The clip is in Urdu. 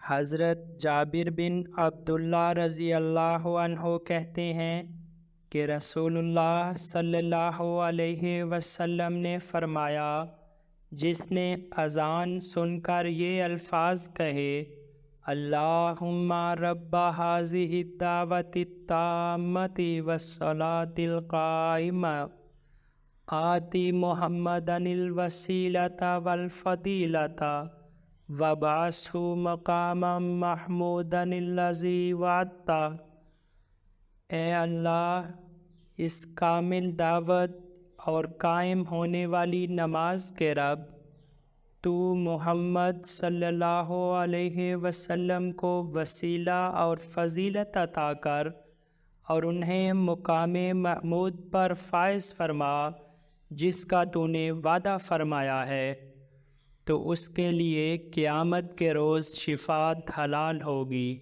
حضرت جابر بن عبداللہ رضی اللہ عنہ کہتے ہیں کہ رسول اللہ صلی اللہ علیہ وسلم نے فرمایا، جس نے اذان سن کر یہ الفاظ کہے، اللہم رب ھذہ الدعوۃ التامۃ والصلاۃ القائمہ آتی محمدا الوسیلۃ والفضیلۃ وابعثہ مقاما محمودا الذی وعدتہ۔ اے اللہ، اس کامل دعوت اور قائم ہونے والی نماز کے رب، تو محمد صلی اللہ علیہ وسلم کو وسیلہ اور فضیلت عطا کر اور انہیں مقام محمود پر فائز فرما جس کا تو نے وعدہ فرمایا ہے، تو اس کے لیے قیامت کے روز شفاعت حلال ہوگی۔